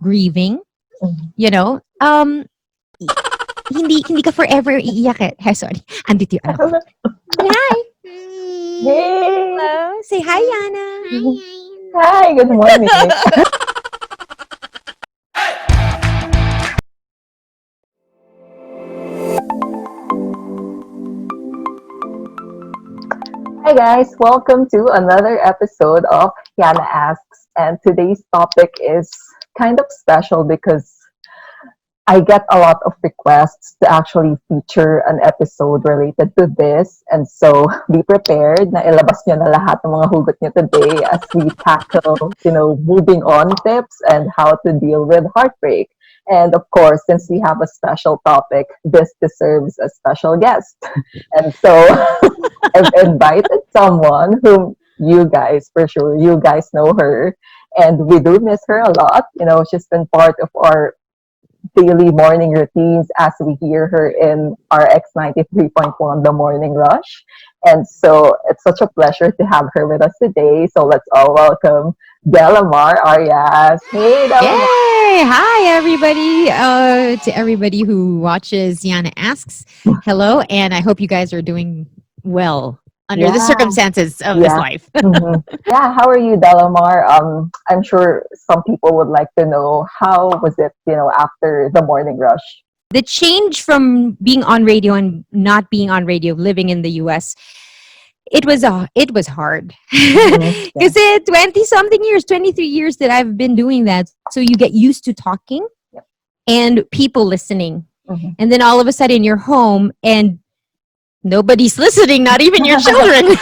grieving, Mhm. you know, hindi ka forever iiyak eh. Hey, sorry. Andito yung anak ko. Hi. Yay! Hello. Say hi, Yana. Hi, good morning. Hi guys, welcome to another episode of YannaAsks. And today's topic is kind of special because I get a lot of requests to actually feature an episode related to this. And so be prepared na ilabas nyo na lahat ng mga hugot nyo today as we tackle, moving on tips and how to deal with heartbreak. And of course, since we have a special topic, this deserves a special guest. And so I've invited someone whom you guys, for sure, you guys know her. And we do miss her a lot. She's been part of our daily morning routines as we hear her in RX 93.1 The Morning Rush. And so it's such a pleasure to have her with us today. So let's all welcome Delamar Arias. Hey, Delamar. Yay! Hi, everybody. To everybody who watches Yanna Asks, hello, and I hope you guys are doing well under the Yeah, circumstances of this yeah. life. Yeah, how are you, Delamar? I'm sure some people would like to know how was it, after the morning rush? The change from being on radio and not being on radio, living in the US, it was hard. Yeah. Because 20 something years, 23 years that I've been doing that. So you get used to talking Yep. and people listening. Mhm. And then all of a sudden you're home and nobody's listening, not even your children.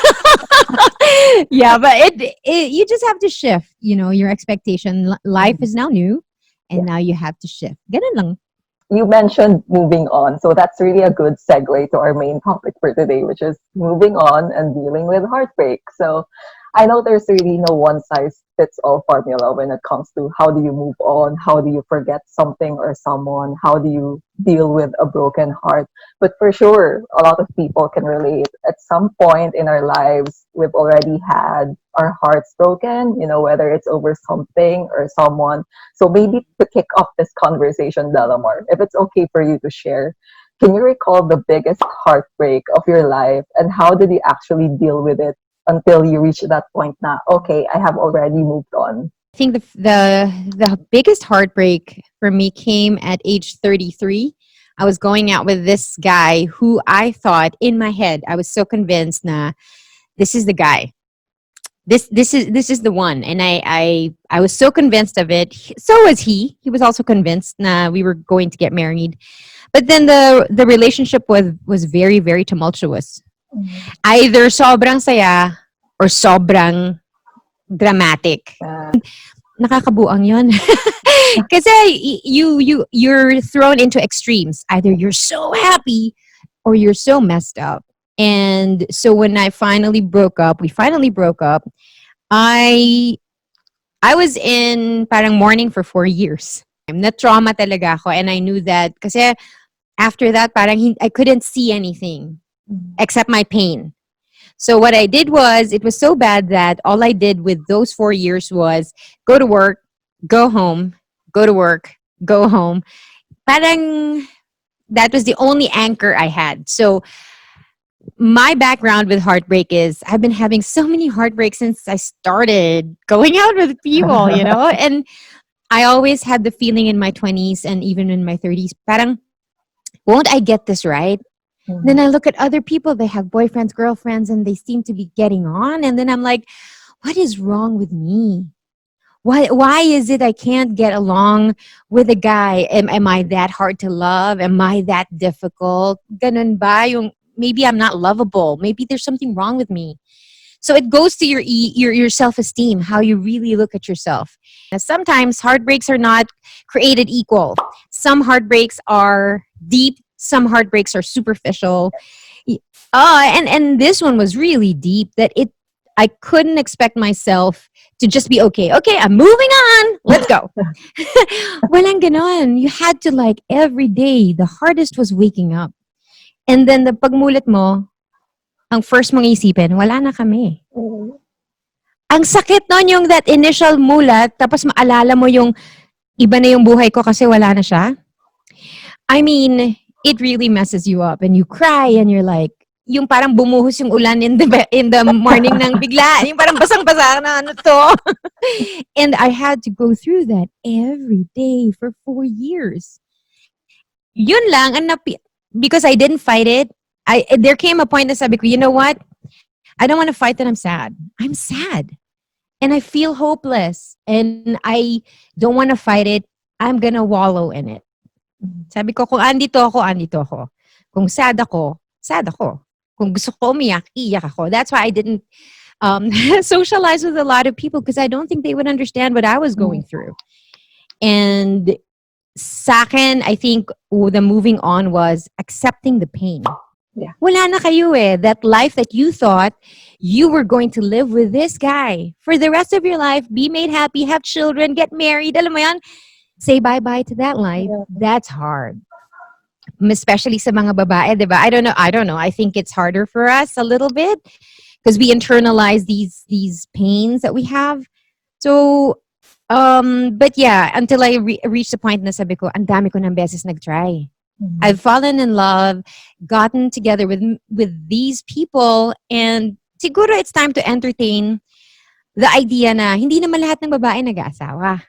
Yeah, but you just have to shift, your expectation. Life is now new and Yeah. now you have to shift. Ganun lang. You mentioned moving on, so that's really a good segue to our main topic for today, which is moving on and dealing with heartbreak. So I know there's really no one size fits all formula when it comes to how do you move on, how do you forget something or someone, how do you deal with a broken heart. But for sure, a lot of people can relate. At some point in our lives, we've already had our hearts broken, whether it's over something or someone. So maybe to kick off this conversation, Delamar, if it's okay for you to share, can you recall the biggest heartbreak of your life and how did you actually deal with it until you reach that point na, okay, I have already moved on? I think the biggest heartbreak for me came at age 33. I was going out with this guy who I thought in my head, I was so convinced na this is the guy. This is the one, and I was so convinced of it. So was he. He was also convinced na we were going to get married. But then the relationship was very, very tumultuous. Either sobrang saya or sobrang dramatic. Uh, Nakakabuang yun. Kasi you're thrown into extremes. Either you're so happy or you're so messed up. And so when we finally broke up, I I was in parang mourning for 4 years. Na-trauma talaga ako, and I knew that kasi after that parang I couldn't see anything except my pain. So what I did was, it was so bad that all I did with those 4 years was go to work, go home, go to work, go home. Parang that was the only anchor I had. So my background with heartbreak is I've been having so many heartbreaks since I started going out with people, and I always had the feeling in my 20s and even in my 30s, parang, won't I get this right? Then I look at other people, they have boyfriends, girlfriends, and they seem to be getting on. And then I'm like, what is wrong with me? Why is it I can't get along with a guy? Am I that hard to love? Am I that difficult? Ganun ba? Maybe I'm not lovable. Maybe there's something wrong with me. So it goes to your self-esteem, how you really look at yourself. Now, sometimes heartbreaks are not created equal. Some heartbreaks are deep, some heartbreaks are superficial. And this one was really deep that I couldn't expect myself to just be okay. Okay, I'm moving on. Let's go. Walang ganon. You had to, like, every day, the hardest was waking up. And then the pagmulat mo, ang first mong isipin, wala na kami. Ang sakit nun yung that initial mulat, tapos maalala mo yung iba na yung buhay ko kasi wala na siya. I mean, it really messes you up and you cry and you're like, yung parang bumuhos yung ulan in the morning ng bigla. Yung parang basang-basa na ano to. And I had to go through that every day for 4 years. Yun lang, because I didn't fight it, there came a point na sabi ko, you know what? I don't want to fight that I'm sad. I'm sad. And I feel hopeless. And I don't want to fight it. I'm gonna wallow in it. Sabi ko, kung andito ako, andito ako. Kung sad ako, sad ako. Kung gusto ko umiyak, iyak ako. That's why I didn't socialize with a lot of people because I don't think they would understand what I was going through. And sa akin, I think the moving on was accepting the pain. Yeah. Wala na kayo eh. That life that you thought you were going to live with this guy for the rest of your life, be made happy, have children, get married, alam mo yan, say bye-bye to that life. Yeah. That's hard. Especially sa mga babae, diba? I don't know. I think it's harder for us a little bit because we internalize these pains that we have. So, but yeah, until I reached the point na sabi ko, ang dami ko ng beses nag-try. I've fallen in love, gotten together with these people, and siguro it's time to entertain the idea na hindi naman lahat ng babae nag-aasawa.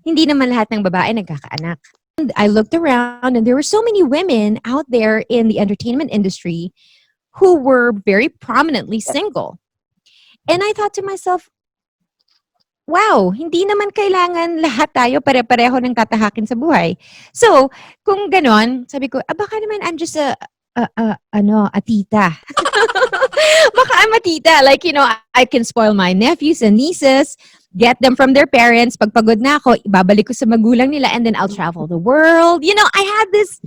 Hindi naman lahat ng babae nagkakaanak. And I looked around and there were so many women out there in the entertainment industry who were very prominently single. And I thought to myself, wow, hindi naman kailangan lahat tayo pare-pareho ng tatahakin sa buhay. So, kung ganon, sabi ko, baka naman I'm just a tita. Baka I'm a tita. Like, you know, I can spoil my nephews and nieces, get them from their parents. Pag pagod na ako, ibabalik ko sa magulang nila and then I'll travel the world. You know, I had this,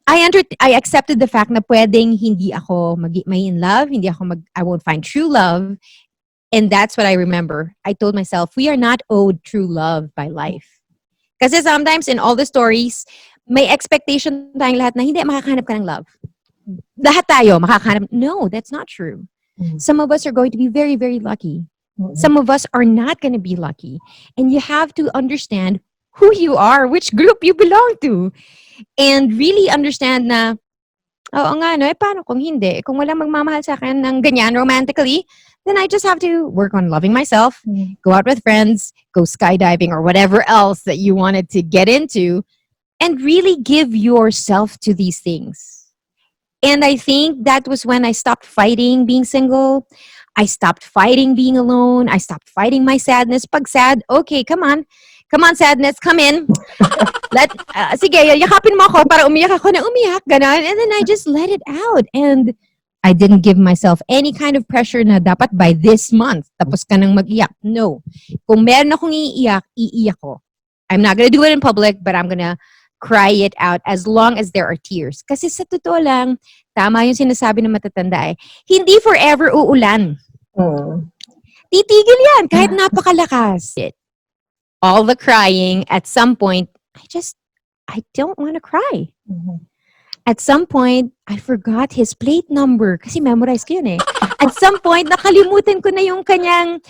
I accepted the fact na pwedeng hindi ako may in love, I won't find true love. And that's what I remember. I told myself, we are not owed true love by life. Kasi sometimes in all the stories, may expectation tayong lahat na hindi makakahanap ka ng love. Lahat tayo makakahanap. No, that's not true. Some of us are going to be very, very lucky. Some of us are not going to be lucky. And you have to understand who you are, which group you belong to. And really understand na, oo nga, no, paano kung hindi? Kung wala magmamahal sa akin ng ganyan romantically, then I just have to work on loving myself, go out with friends, go skydiving or whatever else that you wanted to get into, and really give yourself to these things. And I think that was when I stopped fighting being single. I stopped fighting being alone. I stopped fighting my sadness. Pag sad, okay, come on. Come on, sadness, come in. Sige, yakapin mo ako para umiyak ako na umiyak, ganon. And then I just let it out. And I didn't give myself any kind of pressure na dapat by this month, tapos ka nang mag-iyak. No. Kung meron akong iiyak ko. I'm not gonna do it in public, but I'm gonna cry it out as long as there are tears. Kasi sa totoo lang, tama yung sinasabi ng matatanda hindi forever uulan. Titigil yan kahit napakalakas. All the crying, at some point, I don't want to cry. At some point, I forgot his plate number kasi memorize ko yun At some point, nakalimutan ko na yung kanyang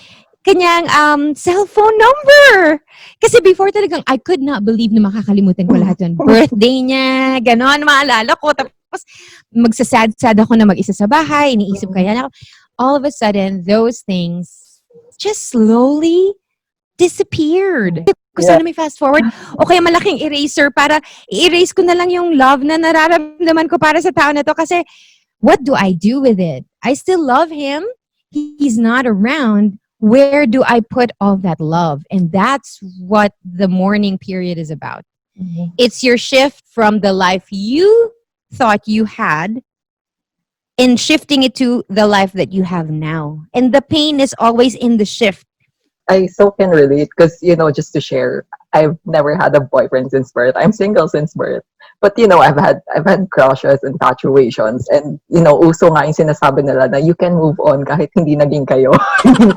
cellphone number. Kasi before talagang, I could not believe na makakalimutan ko lahat yun. Birthday niya, ganon, maalala ko. Tapos, magsasad-sad ako na mag-isa sa bahay, iniisip kaya na ako. All of a sudden, those things just slowly disappeared. Gusto na may fast forward. O kaya malaking eraser para i-erase ko na lang yung love na nararamdaman ko para sa tao na to. Kasi, what do I do with it? I still love him. He's not around. Where do I put all that love? And that's what the mourning period is about. It's your shift from the life you thought you had and shifting it to the life that you have now. And the pain is always in the shift. I so can relate because, you know, just to share, I've never had a boyfriend since birth. I'm single since birth. But, you know, I've had crushes and infatuations. And, you know, uso nga yung sinasabi nila na you can move on kahit hindi naging kayo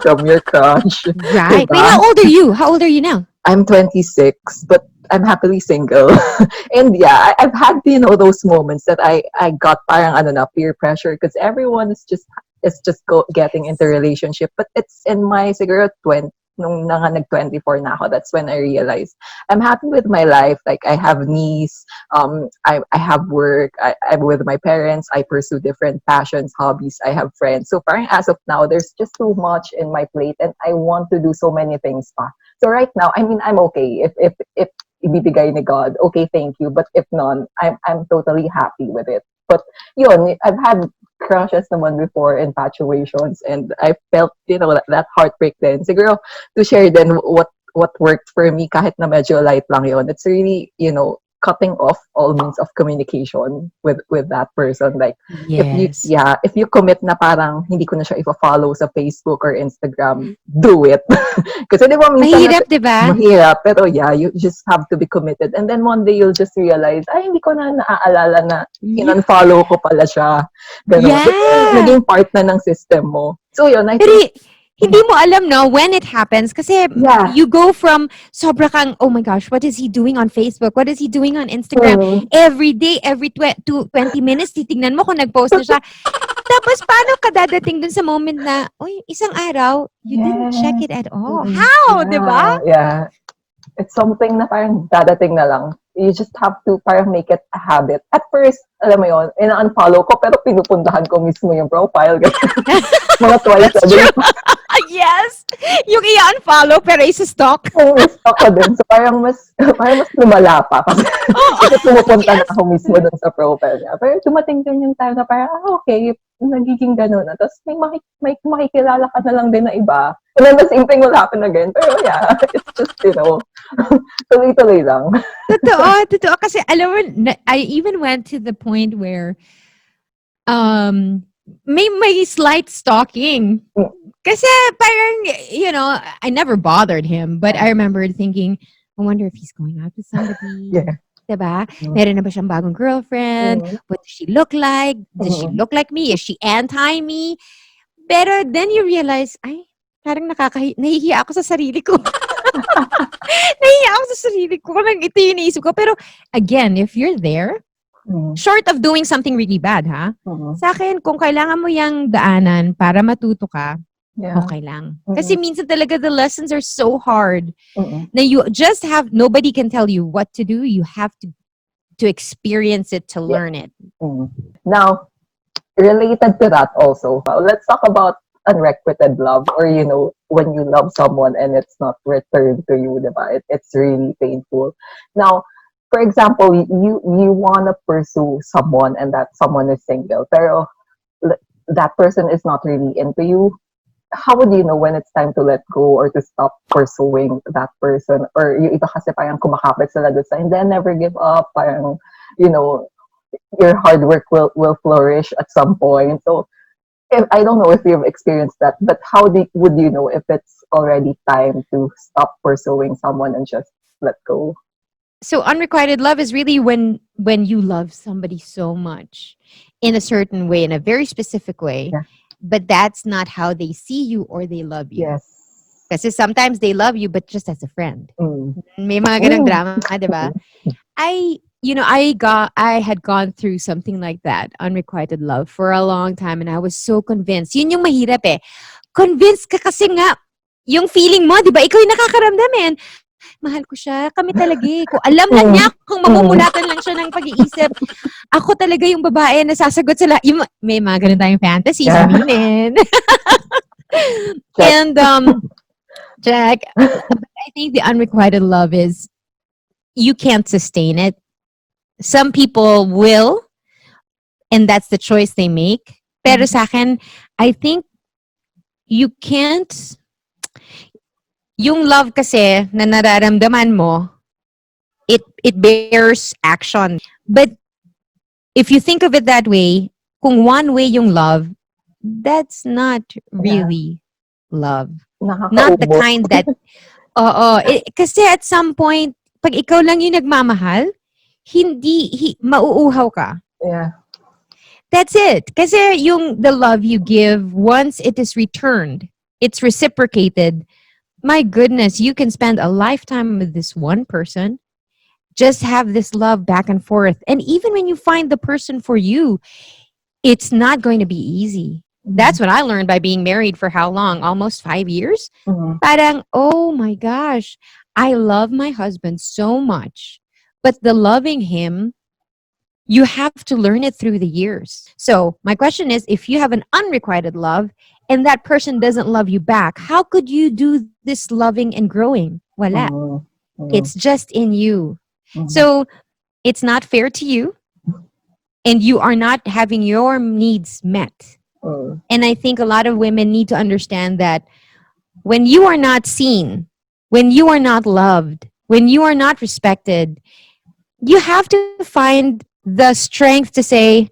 from your crush. Right. Diba? Wait, how old are you? How old are you now? I'm 26, but I'm happily single. And yeah, I've had, you know, those moments that I got parang peer pressure because everyone is just getting into relationship. But it's in my siguro nung nag-24 na ako, that's when I realized I'm happy with my life. Like, I have niece, I have work, I'm with my parents, I pursue different passions, hobbies, I have friends. So parang as of now, there's just too much in my plate and I want to do so many things pa. So right now, I mean, I'm okay. If ibibigay ni God, okay, thank you. But if none, I'm totally happy with it. But yun, I've had crushes naman before, infatuations, and I felt, that heartbreak din. Siguro, to share then what worked for me kahit na medyo light lang yon. It's really, cutting off all means of communication with that person. Like, Yes. if you commit na parang hindi ko na siya ifa-follow sa Facebook or Instagram, do it. Kasi di ba minsan Mahirap, di ba? mahirap, pero yeah, you just have to be committed. And then one day you'll just realize, ay, hindi ko na naaalala na Yeah. in-unfollow ko pala siya. Ganun. Yeah. Naging part na ng system mo. So yun, I Pero think, hindi mo alam, no, when it happens. Kasi yeah. you go from sobra kang, oh my gosh, what is he doing on Facebook? What is he doing on Instagram? Mm. Every day, every 20 minutes, titignan mo kung nag-post na siya. Tapos, paano ka dadating dun sa moment na, uy, isang araw, you didn't check it at all. Mm. How? Diba? Yeah. It's something na parang dadating na lang. You just have to parang make it a habit. At first, alam mo yun, ina-unfollow ko pero pinupuntahan ko mismo yung profile. Mga twice That's a day. true. Yes. Yung i-unfollow pero isa-stalk. Stuck ko din. So parang mas lumala pa. Kasi pumupunta na Yes. ako mismo dun sa profile niya. Pero dumating din yung time na parang, okay, nagiging gano'n na. Tapos may makikilala ka na lang din na iba. And then the same thing will happen again. Pero yeah, it's just, tuloy-tuloy lang. Totoo. Kasi alam mo, I even went to the point where may slight stalking. Kasi parang, I never bothered him. But I remember thinking, I wonder if he's going out with somebody. Yeah. Diba? Meron na ba siyang bagong girlfriend? What does she look like? Does she look like me? Is she anti-me? Pero then you realize, ay, parang nahihiya ako sa sarili ko. Nahihiya ako sa sarili ko. Parang ito yung iniisip ko. Pero again, if you're there, short of doing something really bad, sa akin, kung kailangan mo yung daanan para matuto ka, okay lang. Kasi minsan talaga the lessons are so hard na you just have, nobody can tell you what to do. You have to experience it to learn it. Now, related to that also, let's talk about unrequited love, or when you love someone and it's not returned to you, diba? It's really painful. Now, for example, you want to pursue someone and that someone is single, pero that person is not really into you. How would you know when it's time to let go or to stop pursuing that person? Or yung iba kasi parang kumakapit sila doon sa, and then never give up, parang, your hard work will flourish at some point. So, I don't know if you've experienced that, but how would you know if it's already time to stop pursuing someone and just let go? So unrequited love is really when you love somebody so much in a certain way, in a very specific way, but that's not how they see you or they love you. Yes. Because sometimes they love you, but just as a friend. May mga ganang drama, diba? I had gone through something like that, unrequited love, for a long time, and I was so convinced. Yun yung mahirap eh. Convinced ka kasi nga, yung feeling mo, di ba? Ikaw yung nakakaramdam eh. Mahal ko siya. Kami talaga eh. Kung alam lang niya, kung mamumulatan lang siya ng pag-iisip, ako talaga yung babae na sasagot sa lahat. May mga ganun tayong fantasies, aminin. And, Jack, I think the unrequited love is, you can't sustain it. Some people will, and that's the choice they make. Pero sa akin, I think you can't. Yung love kasi na nararamdaman mo, it bears action. But if you think of it that way, kung one way yung love, that's not really love. Not the kind that, kasi at some point, pag ikaw lang yung nagmamahal, mauuhaw ka. Yeah. That's it. Kasi the love you give, once it is returned, it's reciprocated. My goodness, you can spend a lifetime with this one person, just have this love back and forth. And even when you find the person for you, it's not going to be easy. That's what I learned by being married for how long? Almost 5 years? Mhm. Parang, oh my gosh, I love my husband so much. But the loving him, you have to learn it through the years. So my question is, if you have an unrequited love and that person doesn't love you back, how could you do this loving and growing? Wala. Mhm. It's Mhm. just in you. Mhm. So it's not fair to you and you are not having your needs met. Mhm. And I think a lot of women need to understand that when you are not seen, when you are not loved, when you are not respected, you have to find the strength to say,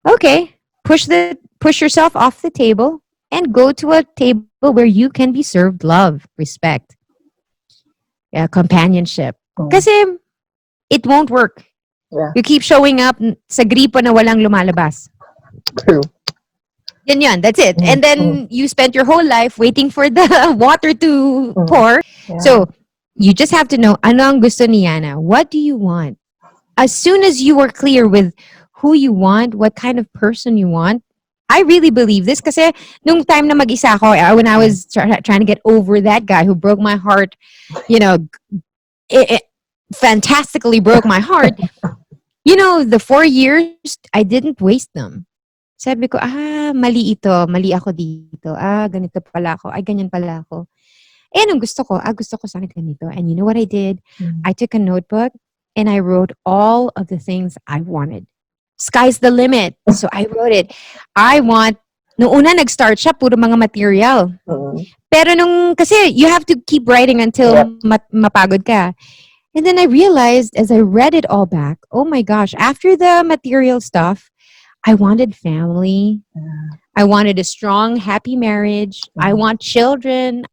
okay, push yourself off the table and go to a table where you can be served love, respect, yeah, companionship. Mhm. Kasi it won't work. Yeah, You keep showing up sa gripo na walang lumalabas. true. Yan, that's it. Mhm. And Mhm. then you spent your whole life waiting for the water to Mhm. pour. Yeah. So you just have to know, ano ang gusto ni Yanna? What do you want? As soon as you are clear with who you want, what kind of person you want, I really believe this kasi nung time na mag-isa ako, when I was trying to get over that guy who broke my heart, you know, it fantastically broke my heart, the 4 years, I didn't waste them. Sabi ko, mali ito, mali ako dito. Ganito pala ako. Ay, ganyan pala ako. Eh, anong gusto ko? Gusto ko sana ganito. And you know what I did? Mhm. I took a notebook and I wrote all of the things I wanted. Sky's the limit. So I wrote it. I want, nung una nag-start siya, puro mga material. Mhm. Pero kasi you have to keep writing until Yep. mapagod ka. And then I realized as I read it all back, oh my gosh, after the material stuff, I wanted family. Yeah. I wanted a strong, happy marriage. I Mhm. want children.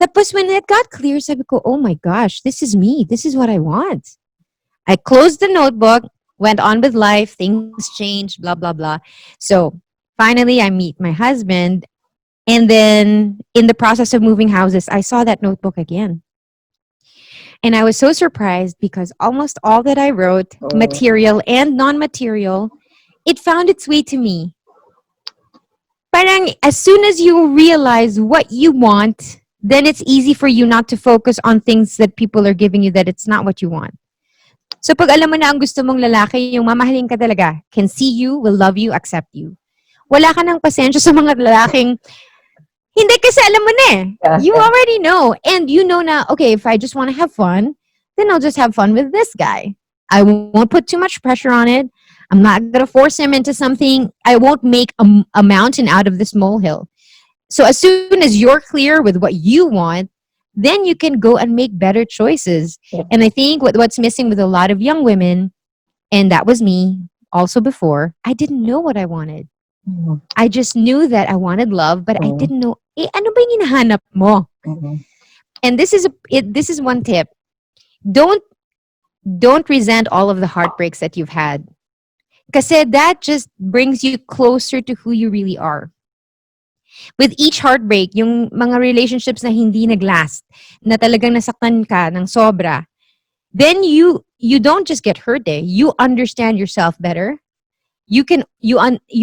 Tapos when it got clear, sabi ko, oh my gosh, this is me. This is what I want. I closed the notebook, went on with life, things changed, blah, blah, blah. So finally, I meet my husband. And then in the process of moving houses, I saw that notebook again. And I was so surprised because almost all that I wrote, Mhm. material and non material, it found its way to me. Parang as soon as you realize what you want, then it's easy for you not to focus on things that people are giving you that it's not what you want. So pag alam mo na ang gusto mong lalaki, yung mamahalin ka talaga, can see you, will love you, accept you. Wala ka ng pasensya sa mga lalaking, hindi kasi alam mo na eh. Yeah, You yeah. already know. And you know na, okay, if I just want to have fun, then I'll just have fun with this guy. I won't put too much pressure on it. I'm not going to force him into something. I won't make a mountain out of this molehill. So as soon as you're clear with what you want, then you can go and make better choices. Yep. And I think what's missing with a lot of young women, and that was me also before, I didn't know what I wanted. Mhm. I just knew that I wanted love, but I Mhm. didn't know, ano ba yung hinahanap mo? Mhm. And this is one tip. Don't don't resent all of the heartbreaks that you've had. Kasi that just brings you closer to who you really are. With each heartbreak, yung mga relationships na hindi naglast, na talagang nasaktan ka ng sobra, then you don't just get hurt eh. You understand yourself better. You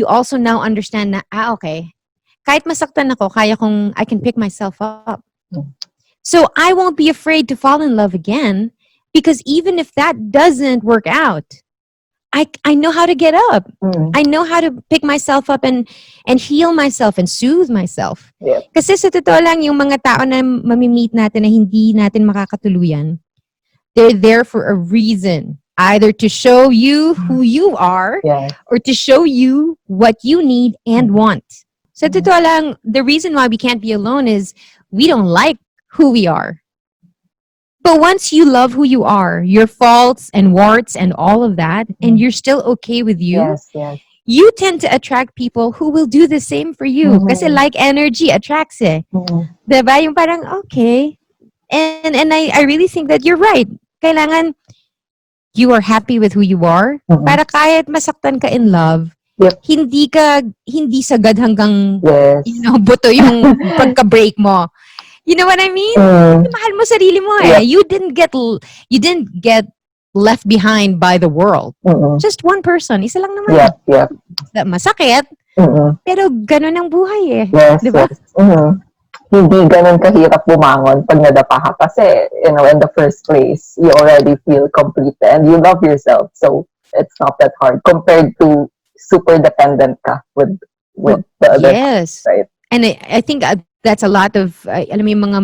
also now understand na okay. Kahit masaktan ako, I can pick myself up. Mhm. So I won't be afraid to fall in love again because even if that doesn't work out, I know how to get up. Mhm. I know how to pick myself up and heal myself and soothe myself. Yep. Kasi sa totoo lang, yung mga tao na mamimit natin na hindi natin makakatuluyan, they're there for a reason. Either to show you who you are Yeah. or to show you what you need and want. Sa Mhm. totoo lang, the reason why we can't be alone is we don't like who we are. But once you love who you are, your faults and warts and all of that, and you're still okay with you, Yes, yes. you tend to attract people who will do the same for you. Kasi Mhm. like energy attracts eh. Mhm. Diba? Yung parang, okay. And I really think that you're right. Kailangan you are happy with who you are. Mhm. Para kahit masaktan ka in love, Yep. hindi sagad hanggang, Yes. buto yung pagka-break mo. You know what I mean? Mm. Mahal mo sarili mo eh. Yep. You didn't get left behind by the world. Mhm. Just one person. Isa lang naman. Yep, yep. Masakit. Mm. Pero ganun ang buhay eh. Yes, 'Di ba? yes. Hindi ganun kahirap bumangon pag nadapa ka kasi, in the first place, you already feel complete and you love yourself. So, it's not that hard compared to super dependent ka with Oh, the other half, yes. right? And I think that's a lot of alam mo yung mga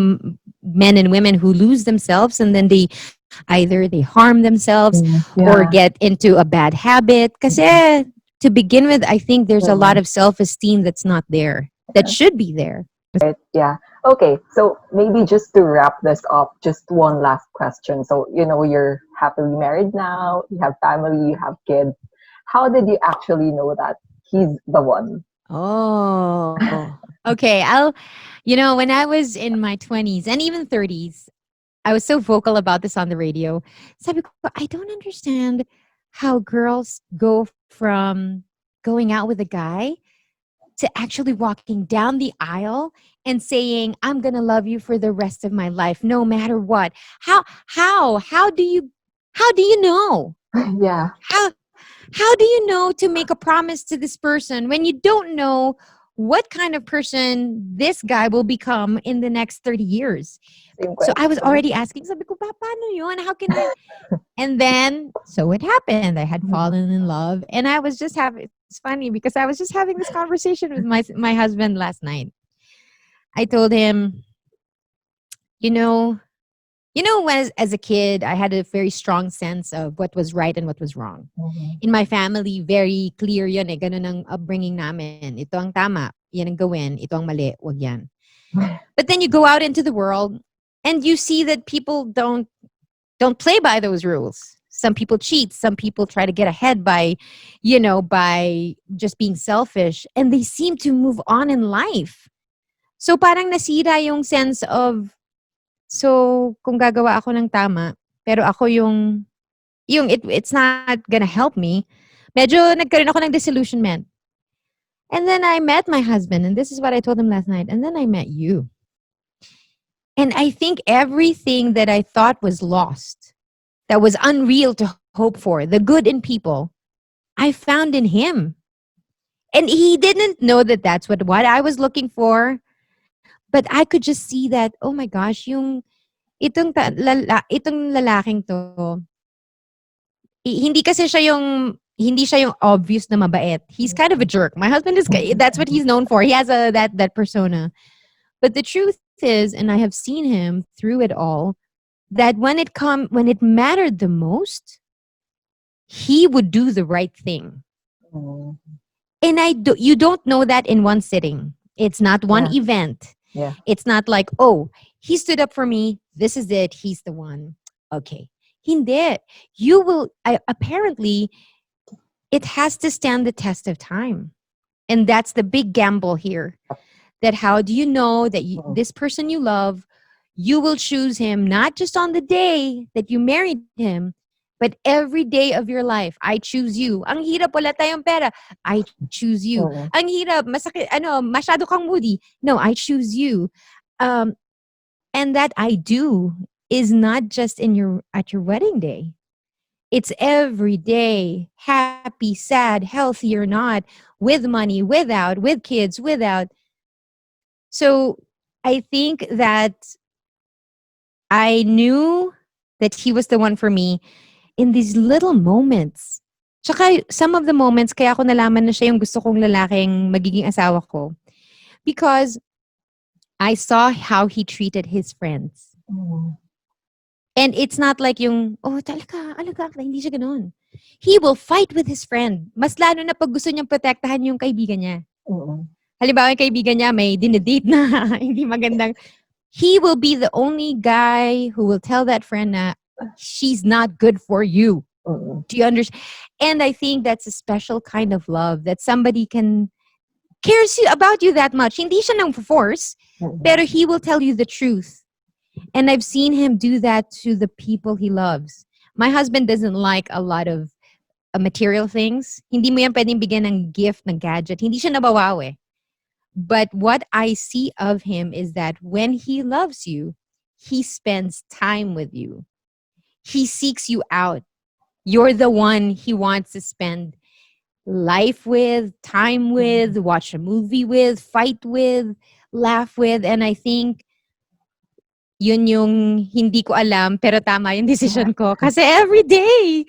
men and women who lose themselves and then they either they harm themselves or Yeah. get into a bad habit. Kasi to begin with, I think there's a lot Mm. of self-esteem that's not there, that should be there. Right. Yeah. Okay. So maybe just to wrap this up, just one last question. So, you're happily married now, you have family, you have kids. How did you actually know that he's the one? Oh, okay. When I was in my 20s and even 30s, I was so vocal about this on the radio. Sabi ko, I don't understand how girls go from going out with a guy to actually walking down the aisle and saying, I'm going to love you for the rest of my life, no matter what. How do you know? Yeah. How, how do you know to make a promise to this person when you don't know what kind of person this guy will become in the next 30 years? Same So I was question. already asking, sabi ko, paano yun? How can I? And then, so it happened. I had fallen in love. And I was just having, it's funny because I was just having this conversation with my husband last night. I told him, you know, as a kid, I had a very strong sense of what was right and what was wrong. Mhm. In my family, very clear yun eh. Ganun ang upbringing namin. Ito ang tama. Yan ang gawin. Ito ang mali. Wag yan. But then you go out into the world and you see that people don't play by those rules. Some people cheat. Some people try to get ahead by just being selfish. And they seem to move on in life. So parang nasira yung sense of, so kung gagawa ako ng tama, pero ako it's not gonna help me, medyo nagkaroon ako ng disillusionment. And then I met my husband, and this is what I told him last night. And then I met you. And I think everything that I thought was lost, that was unreal to hope for, the good in people, I found in him. And he didn't know that that's what I was looking for. But I could just see that, oh my gosh, itong lalaking to, hindi siya yung obvious na mabait. He's kind of a jerk. My husband is, that's what he's known for. He has that persona. But the truth is, and I have seen him through it all, that when it mattered the most, he would do the right thing. Mhm. And you don't know that in one sitting. It's not one Yeah. event. Yeah. It's not like, oh, he stood up for me. This is it. He's the one. Okay. Hindi. Apparently, it has to stand the test of time. And that's the big gamble here. That how do you know that this person you love, you will choose him not just on the day that you married him, but every day of your life. I choose you. Ang hirap, wala tayong pera. I choose you. Mhm. Ang hirap, masakit, masyado kang moody. No, I choose you. Um, and that I do is not just at your wedding day. It's every day, happy, sad, healthy or not, with money, without, with kids, without. So I think that I knew that he was the one for me in these little moments. Tsaka some of the moments, kaya ako nalaman na siya yung gusto kong lalaking magiging asawa ko. Because I saw how he treated his friends. Mhm. And it's not like yung, oh, alaga, hindi siya ganun. He will fight with his friend. Mas lalo na pag gusto niyang protektahan yung kaibigan niya. Mhm. Halimbawa, yung kaibigan niya may dinedate na hindi magandang. He will be the only guy who will tell that friend na she's not good for you. Mhm. Do you understand? And I think that's a special kind of love that somebody cares about you that much. Hindi siya nang force, Mhm. pero he will tell you the truth. And I've seen him do that to the people he loves. My husband doesn't like a lot of material things. Hindi mo yan pwedeng bigyan ng gift, ng gadget. Hindi siya nabawaw eh. But what I see of him is that when he loves you, he spends time with you. He seeks you out. You're the one he wants to spend life with, time with, Mhm. watch a movie with, fight with, laugh with. And I think yun yung hindi ko alam pero tama yung Yeah. decision ko. Kasi every day,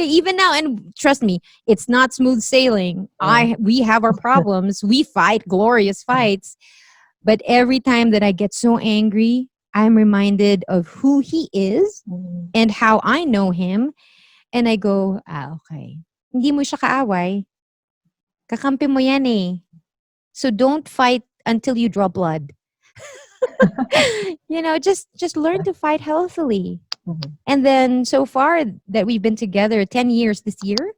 even now, and trust me, it's not smooth sailing. Yeah. We have our problems. We fight glorious fights. But every time that I get so angry, I'm reminded of who he is Mhm. and how I know him. And I go, okay. Hindi mo siya kaaway. Kakampi mo yan eh. So don't fight until you draw blood. Just learn to fight healthily. Mhm. And then so far that we've been together 10 years this year,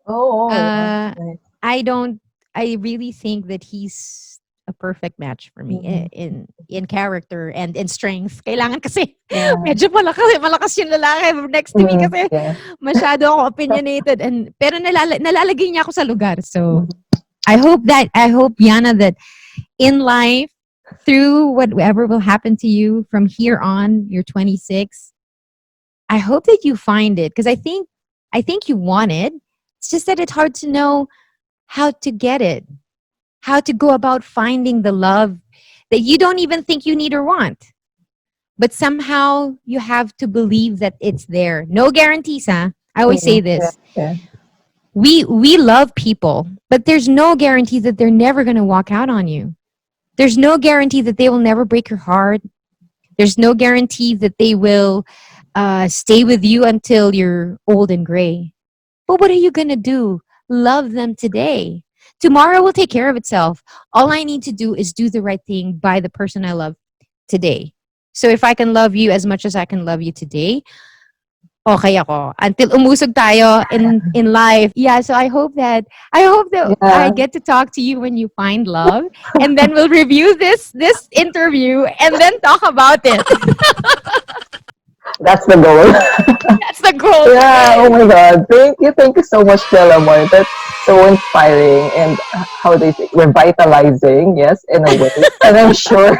Oh, yeah. uh Nice. I don't I really think that he's a perfect match for me Mhm. in character and in strength. Kailangan kasi Yeah. medyo malakas yung lalaki next to me Mhm. kasi Yeah. masyado ako opinionated and pero nalalagay niya ako sa lugar. So Mhm. I hope Yanna that in life through whatever will happen to you from here on, you're 26. I hope that you find it because I think you want it. It's just that it's hard to know how to get it, how to go about finding the love that you don't even think you need or want. But somehow you have to believe that it's there. No guarantees, huh? I always say Mhm. Yeah. this. Yeah. We love people, but there's no guarantee that they're never going to walk out on you. There's no guarantee that they will never break your heart. There's no guarantee that they will stay with you until you're old and gray. But what are you going to do? Love them today. Tomorrow will take care of itself. All I need to do is do the right thing by the person I love today. So if I can love you as much as I can love you today, okay ako. Until umusog tayo in life. Yeah, so I hope that I Yeah. get to talk to you when you find love and then we'll review this interview and then talk about it. That's the goal. That's the goal. Yeah, oh my God. Thank you so much, Delamar. That's so inspiring and how they say, revitalizing, yes, in a way. And I'm sure,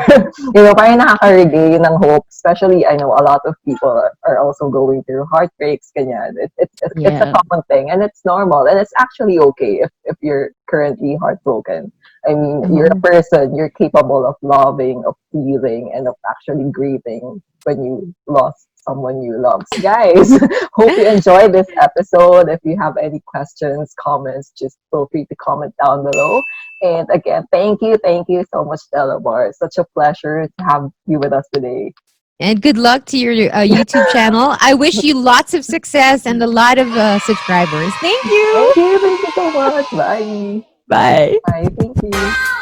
parang nakaka-regain ng hope. Especially, I know a lot of people are also going through heartbreaks, ganyan. It's a Yeah. common thing and it's normal. And it's actually okay if you're currently heartbroken. I mean, you're a Mhm. person, you're capable of loving, of feeling, and of actually grieving when you lost someone you love. So guys, hope you enjoyed this episode. If you have any questions, comments, just feel free to comment down below. And again, thank you so much, Delamar. Such a pleasure to have you with us today. And good luck to your YouTube channel. I wish you lots of success and a lot of subscribers. Thank you. Thank you so much. Bye. Bye. Bye. Thank you.